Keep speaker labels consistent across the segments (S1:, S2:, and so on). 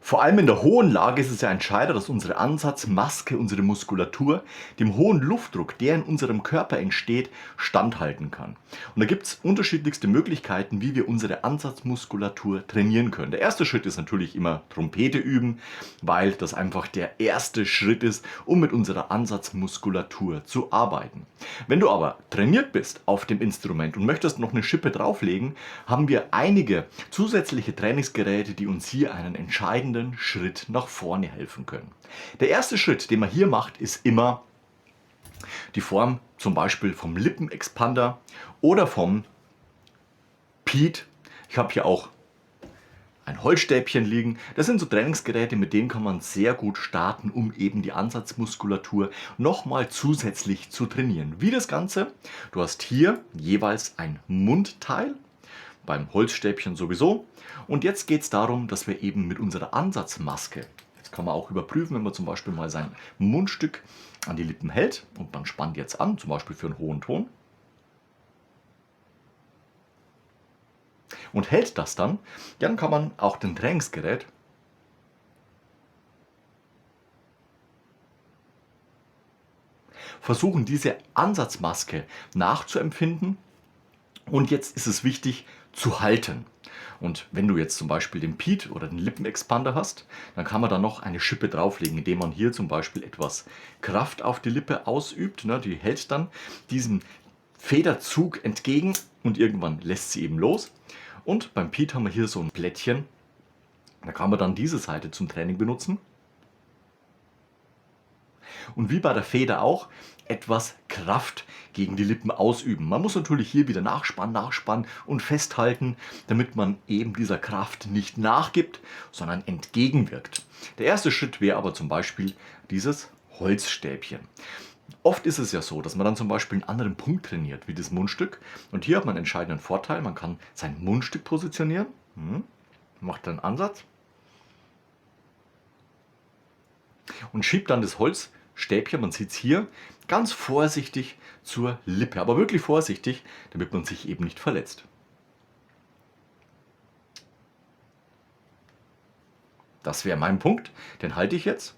S1: Vor allem in der hohen Lage ist es ja entscheidend, dass unsere Ansatzmaske, unsere Muskulatur dem hohen Luftdruck, der in unserem Körper entsteht, standhalten kann. Und da gibt es unterschiedlichste Möglichkeiten, wie wir unsere Ansatzmuskulatur trainieren können. Der erste Schritt ist natürlich immer Trompete üben, weil das einfach der erste Schritt ist, um mit unserer Ansatzmuskulatur zu arbeiten. Wenn du aber trainiert bist auf dem Instrument und möchtest noch eine Schippe drauflegen, haben wir einige zusätzliche Trainingsgeräte, die uns hier einen entscheidenden Schritt nach vorne helfen können. Der erste Schritt, den man hier macht, ist immer die Form zum Beispiel vom Lippenexpander oder vom Pete. Ich habe hier auch ein Holzstäbchen liegen. Das sind so Trainingsgeräte, mit denen kann man sehr gut starten, um eben die Ansatzmuskulatur nochmal zusätzlich zu trainieren. Wie das Ganze? Du hast hier jeweils ein Mundteil, beim Holzstäbchen sowieso. Und jetzt geht es darum, dass wir eben mit unserer Ansatzmaske, jetzt kann man auch überprüfen, wenn man zum Beispiel mal sein Mundstück an die Lippen hält und man spannt jetzt an, zum Beispiel für einen hohen Ton, und hält das dann kann man auch den Trainingsgerät versuchen, diese Ansatzmaske nachzuempfinden. Und jetzt ist es wichtig zu halten. Und wenn du jetzt zum Beispiel den Pete oder den Lippenexpander hast, dann kann man da noch eine Schippe drauflegen, indem man hier zum Beispiel etwas Kraft auf die Lippe ausübt. Die hält dann diesem Federzug entgegen und irgendwann lässt sie eben los. Und beim Pete haben wir hier so ein Plättchen. Da kann man dann diese Seite zum Training benutzen. Und wie bei der Feder auch, etwas Kraft gegen die Lippen ausüben. Man muss natürlich hier wieder nachspannen und festhalten, damit man eben dieser Kraft nicht nachgibt, sondern entgegenwirkt. Der erste Schritt wäre aber zum Beispiel dieses Holzstäbchen. Oft ist es ja so, dass man dann zum Beispiel einen anderen Punkt trainiert, wie das Mundstück. Und hier hat man einen entscheidenden Vorteil, man kann sein Mundstück positionieren, macht einen Ansatz und schiebt dann das Holzstäbchen, man sieht es hier, ganz vorsichtig zur Lippe, aber wirklich vorsichtig, damit man sich eben nicht verletzt. Das wäre mein Punkt, den halte ich jetzt.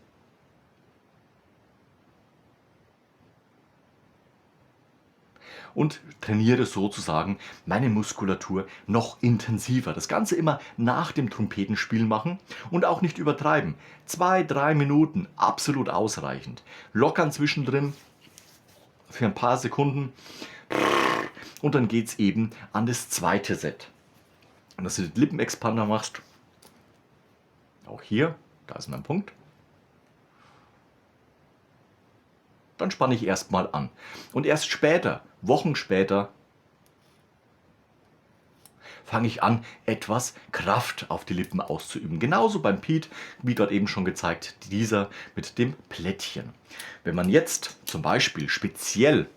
S1: Und trainiere sozusagen meine Muskulatur noch intensiver. Das Ganze immer nach dem Trompetenspiel machen und auch nicht übertreiben. 2-3 Minuten, absolut ausreichend. Lockern zwischendrin für ein paar Sekunden und dann geht es eben an das zweite Set. Und dass du den Lippenexpander machst, auch hier, da ist mein Punkt. Dann spanne ich erstmal an. Und erst später, Wochen später, fange ich an, etwas Kraft auf die Lippen auszuüben. Genauso beim Pete, wie gerade eben schon gezeigt, dieser mit dem Plättchen. Wenn man jetzt zum Beispiel speziell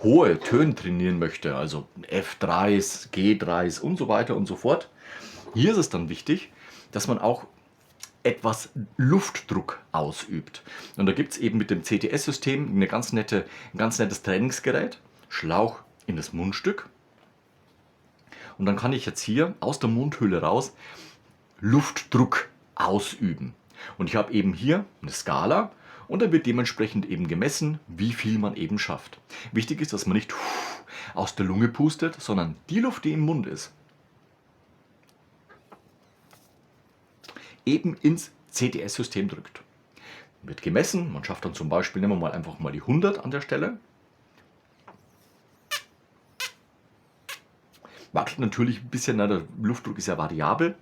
S1: hohe Töne trainieren möchte, also F3s, G3s und so weiter und so fort, hier ist es dann wichtig, dass man auch etwas Luftdruck ausübt. Und da gibt es eben mit dem CTS-System ein ganz nettes Trainingsgerät, Schlauch in das Mundstück. Und dann kann ich jetzt hier aus der Mundhöhle raus Luftdruck ausüben. Und ich habe eben hier eine Skala und da wird dementsprechend eben gemessen, wie viel man eben schafft. Wichtig ist, dass man nicht aus der Lunge pustet, sondern die Luft, die im Mund ist, eben ins CTS-System drückt. Wird gemessen, man schafft dann zum Beispiel, nehmen wir mal einfach mal die 100 an der Stelle. Wackelt natürlich ein bisschen, der Luftdruck ist ja variabel.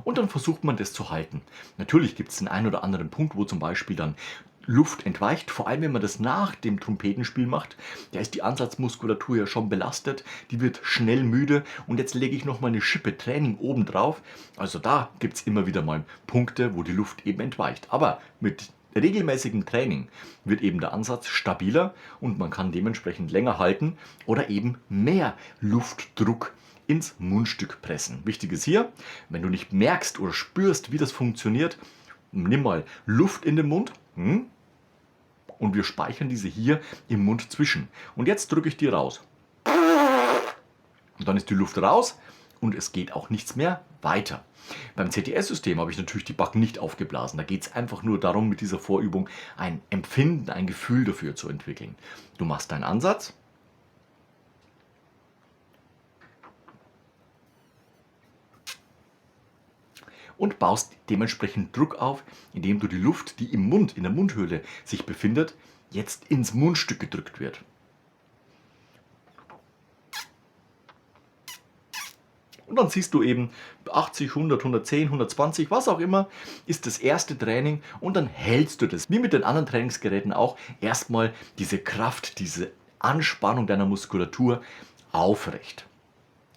S1: Und dann versucht man das zu halten. Natürlich gibt es den einen oder anderen Punkt, wo zum Beispiel dann Luft entweicht, vor allem wenn man das nach dem Trompetenspiel macht. Da ist die Ansatzmuskulatur ja schon belastet, die wird schnell müde und jetzt lege ich nochmal eine Schippe Training oben drauf. Also da gibt es immer wieder mal Punkte, wo die Luft eben entweicht. Aber mit regelmäßigem Training wird eben der Ansatz stabiler und man kann dementsprechend länger halten oder eben mehr Luftdruck ins Mundstück pressen. Wichtig ist hier, wenn du nicht merkst oder spürst, wie das funktioniert, nimm mal Luft in den Mund und wir speichern diese hier im Mund zwischen. Und jetzt drücke ich die raus. Und dann ist die Luft raus und es geht auch nichts mehr weiter. Beim CTS-System habe ich natürlich die Backen nicht aufgeblasen. Da geht es einfach nur darum, mit dieser Vorübung ein Empfinden, ein Gefühl dafür zu entwickeln. Du machst deinen Ansatz. Und baust dementsprechend Druck auf, indem du die Luft, die im Mund, in der Mundhöhle sich befindet, jetzt ins Mundstück gedrückt wird. Und dann siehst du eben 80, 100, 110, 120, was auch immer, ist das erste Training und dann hältst du das, wie mit den anderen Trainingsgeräten auch, erstmal diese Kraft, diese Anspannung deiner Muskulatur aufrecht.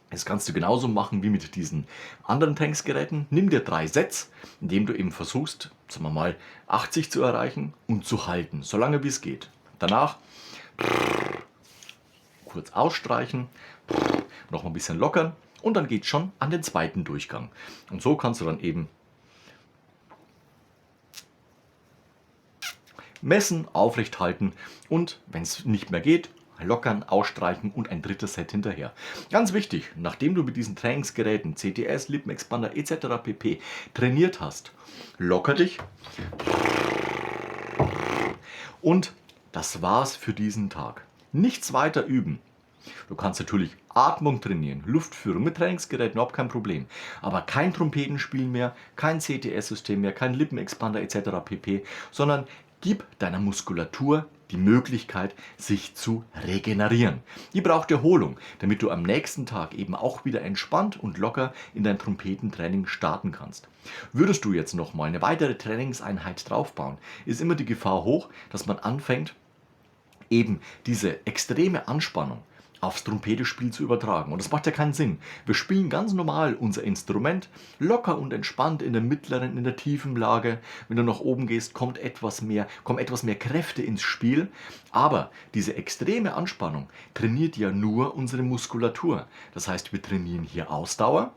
S1: Das kannst du genauso machen wie mit diesen anderen Trainingsgeräten. Nimm dir 3 Sets, indem du eben versuchst, sagen wir mal, 80 zu erreichen und zu halten, solange wie es geht. Danach kurz ausstreichen, noch ein bisschen lockern und dann geht es schon an den zweiten Durchgang. Und so kannst du dann eben messen, aufrecht halten und wenn es nicht mehr geht, lockern, ausstreichen und ein drittes Set hinterher. Ganz wichtig, nachdem du mit diesen Trainingsgeräten, CTS, Lippenexpander etc. pp. Trainiert hast, locker dich und das war's für diesen Tag. Nichts weiter üben. Du kannst natürlich Atmung trainieren, Luftführung mit Trainingsgeräten, überhaupt kein Problem. Aber kein Trompetenspiel mehr, kein CTS-System mehr, kein Lippenexpander etc. pp. Sondern gib deiner Muskulatur die Möglichkeit, sich zu regenerieren. Die braucht Erholung, damit du am nächsten Tag eben auch wieder entspannt und locker in dein Trompetentraining starten kannst. Würdest du jetzt noch mal eine weitere Trainingseinheit draufbauen, ist immer die Gefahr hoch, dass man anfängt, eben diese extreme Anspannung aufs Trompetespiel zu übertragen. Und das macht ja keinen Sinn. Wir spielen ganz normal unser Instrument, locker und entspannt in der mittleren, in der tiefen Lage. Wenn du nach oben gehst, kommen etwas mehr Kräfte ins Spiel. Aber diese extreme Anspannung trainiert ja nur unsere Muskulatur. Das heißt, wir trainieren hier Ausdauer.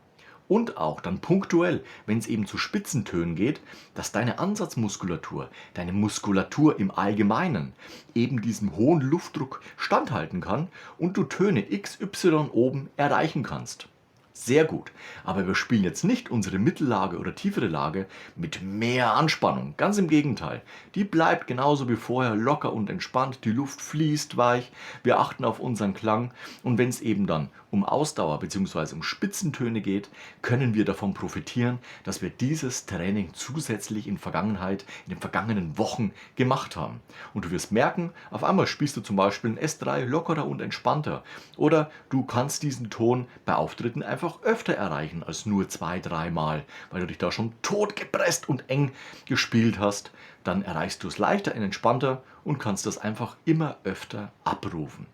S1: Und auch dann punktuell, wenn es eben zu Spitzentönen geht, dass deine Ansatzmuskulatur, deine Muskulatur im Allgemeinen eben diesem hohen Luftdruck standhalten kann und du Töne X, Y oben erreichen kannst. Sehr gut. Aber wir spielen jetzt nicht unsere Mittellage oder tiefere Lage mit mehr Anspannung. Ganz im Gegenteil. Die bleibt genauso wie vorher locker und entspannt. Die Luft fließt weich. Wir achten auf unseren Klang. Und wenn es eben dann um Ausdauer bzw. um Spitzentöne geht, können wir davon profitieren, dass wir dieses Training zusätzlich in den vergangenen Wochen gemacht haben. Und du wirst merken, auf einmal spielst du zum Beispiel ein S3 lockerer und entspannter. Oder du kannst diesen Ton bei Auftritten einfach öfter erreichen als nur 2-3 Mal, weil du dich da schon totgepresst und eng gespielt hast. Dann erreichst du es leichter und entspannter und kannst das einfach immer öfter abrufen.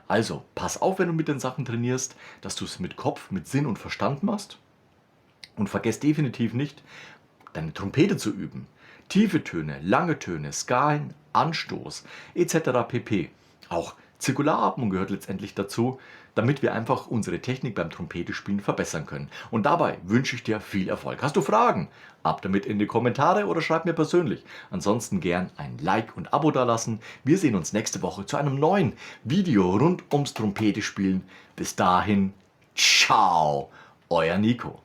S1: Also, pass auf, wenn du mit den Sachen trainierst, dass du es mit Kopf, mit Sinn und Verstand machst. Und vergiss definitiv nicht, deine Trompete zu üben. Tiefe Töne, lange Töne, Skalen, Anstoß etc. pp. Auch Zirkularatmung gehört letztendlich dazu, damit wir einfach unsere Technik beim Trompetespielen verbessern können. Und dabei wünsche ich dir viel Erfolg. Hast du Fragen? Ab damit in die Kommentare oder schreib mir persönlich. Ansonsten gern ein Like und Abo dalassen. Wir sehen uns nächste Woche zu einem neuen Video rund ums Trompetespielen. Bis dahin, ciao, euer Nico.